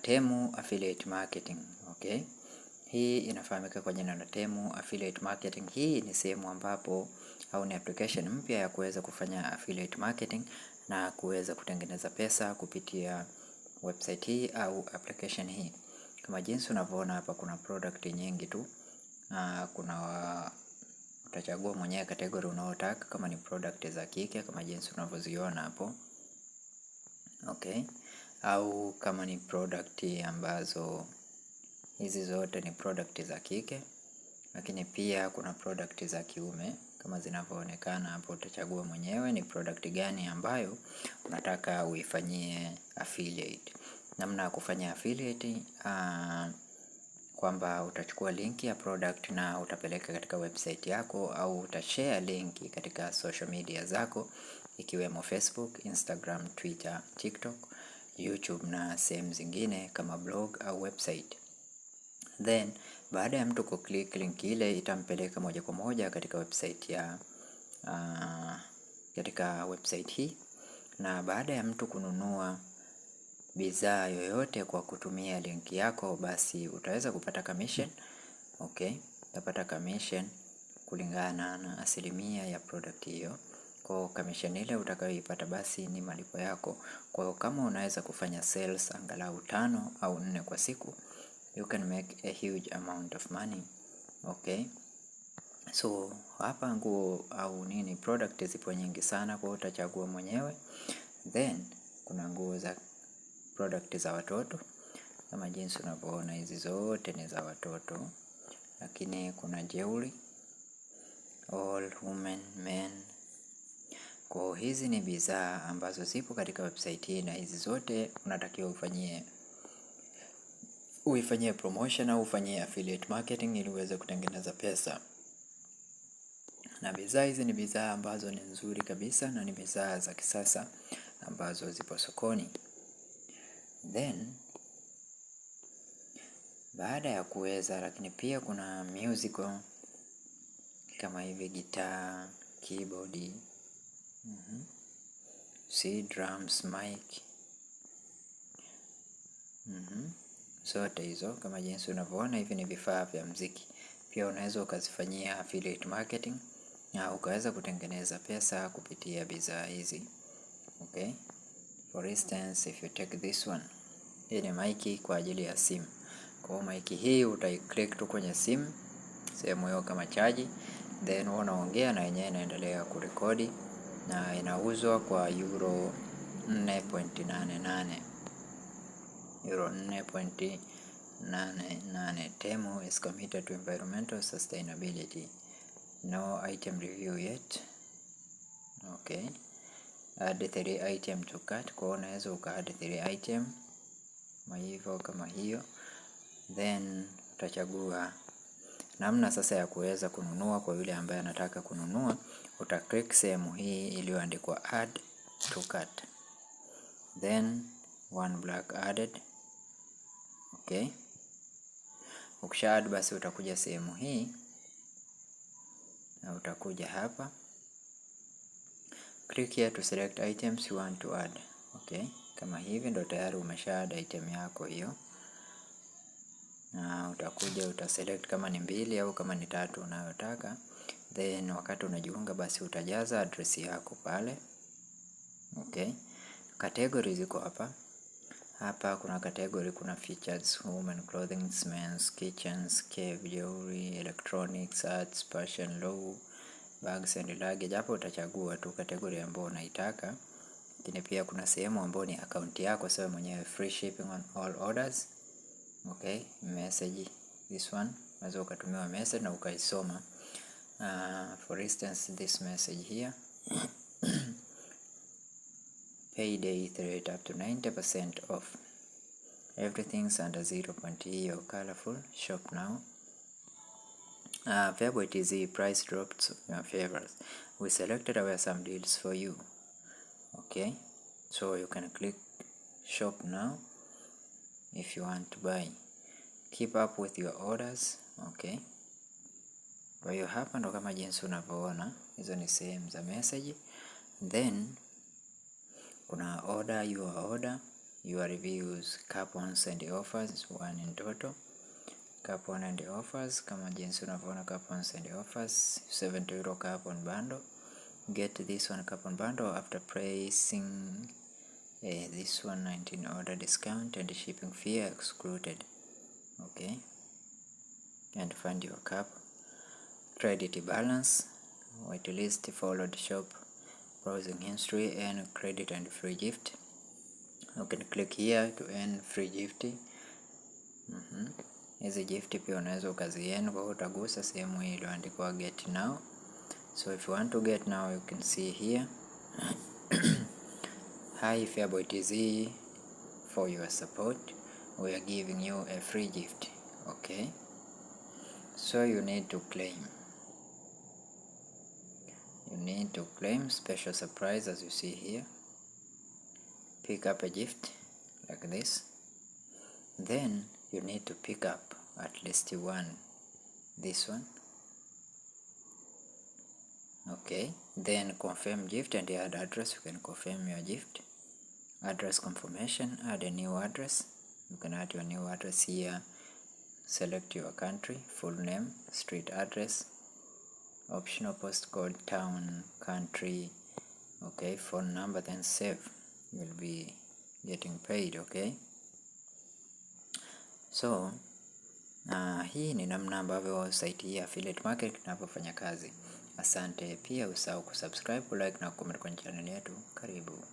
TEMU affiliate marketing. Okay, hii inafahamika kwa jina la TEMU affiliate marketing. Hii ni sehemu ambapo au ni application mpya ya kuweza kufanya affiliate marketing na kuweza kutengeneza pesa kupitia website hii au application hii. Kama jinsi unavyoona hapa, kuna product nyingi tu. Utachagua mwenyewe category unaotaka, kama ni product za kike kama jinsi unavyoziona hapo. Okay, au kama ni product ambazo hizi zote ni product za kike, lakini pia kuna product za kiume kama zinavyoonekana hapo. Utachagua mwenyewe ni product gani ambayo unataka uifanyie affiliate. Namna ya kufanya affiliate, kwamba utachukua linki ya product na utapeleka katika website yako, au utashare linki katika social media zako ikiwemo Facebook, Instagram, Twitter, TikTok, YouTube na sehemu zingine kama blog au website. Then baada ya mtu kuklik link ile, itampeleka moja kwa moja katika website ya katika website hii, na baada ya mtu kununua bidhaa yoyote kwa kutumia link yako, basi utaweza kupata commission. Okay, utapata commission kulingana na asilimia ya product hiyo. Kwa commission ile utakayoipata basi ni malipo yako. Kwa hiyo kama unaweza kufanya sales angalau 5 au 4 kwa siku, you can make a huge amount of money. Okay, so hapa nguo au nini, product zipo nyingi sana, kwa utachagua mwenyewe. Then kuna nguo za product za watoto kama jinsi unavyoona, hizi zote ni za watoto, lakini kuna jewelry, all women, men. Kwa hizi ni bidhaa ambazo zipo katika website hii, na hizi zote unatakiwa uifanyie promotion au ufanyie affiliate marketing ili uweze kutengeneza pesa. Na bidhaa hizi ni bidhaa ambazo ni nzuri kabisa na ni bidhaa za kisasa ambazo zipo sokoni. Then baada ya kuweza, lakini pia kuna musical kama hivi guitar, keyboard, drums, mic, zote hizo kama jinsi unavyoona, hivi ni vifaa vya muziki. Pia unaweza ukazifanyia affiliate marketing na ukaweza kutengeneza pesa kupitia bidhaa hizi. Okay, for instance, if you take this one, hii ni mic kwa ajili ya simu. Kwa mic hii utaiclick tu kwenye simu sehemu hiyo kama chaji, then unaongea na yenyewe inaendelea kurekodi, na inauzwa kwa euro 4.88. Euro 4.88. TEMU is committed to environmental sustainability. No item review yet. Okay, add 3 item to cart. Kwa unaweza uka-add 3 item hivyo kama hiyo, then utachagua namna sasa ya kuweza kununua. Kwa yule ambaye anataka kununua, uta-click sehemu hii iliyoandikwa add to cart, then one black added. Okay, ukisha add basi utakuja sehemu hii na utakuja hapa, click here to select items you want to add. Okay, kama hivi ndo tayari umesha add item yako hiyo, na utakuja utaselect kama ni 2 au kama ni 3 unayotaka. Then wakati unajiunga basi utajaza address yako pale. Okay, category ziko hapa. Hapa kuna category, kuna features, women clothing, men's, kitchens, cave, jewelry, electronics, arts, fashion, law, bags and luggage. Hapo utachagua tu category ambayo unaitaka. Lakini pia kuna sehemu ambayo ni account yako sawa mwenyewe, free shipping on all orders. Okay, message, this one unaweza ukatumiwa message na ukaisoma. For instance, this message here payday threat up to 90% off, everything's under 0.0 colorful, shop now. February TZ price dropped your favors, we selected our some deals for you. Okay, so you can click shop now if you want to buy. Keep up with your orders. Okay, kwa hiyo hapa ndo kama jinsi unavyoona, hizo ni sehemu za message. Then kuna order your order, your reviews, coupons and offers, 1 in total. Coupon and offers, kama jinsi unavyoona coupons and offers, 70 euro coupon bundle. Get this one coupon bundle after pricing this one 19 order discount and shipping fee excluded. Okay, and find your cup. Credit balance, waitlist, followed shop, browsing history, and credit and free gift. You can click here to earn free gift. Hizi gift pia unaweza ukazieni kwa utagusa sehemu hii iliyoandikwa get now. So if you want to get now, you can see here. Hi Fearboy TZ, for your support we are giving you a free gift. Okay, so you need to claim special surprise, as you see here. Pick up a gift like this, then you need to pick up at least one, this one. Okay, then confirm gift and add address. You can confirm your gift. Address confirmation, add a new address. You can add your new address here. Select your country, full name, street address, optional postcode, town, country, okay, phone number, then save. You'll be getting paid. Okay, so hii ni namna ambavyo site hii affiliate market inavyofanya kazi. Asante. Pia usahau kusubscribe, like na comment kwenye channel yetu. Karibu.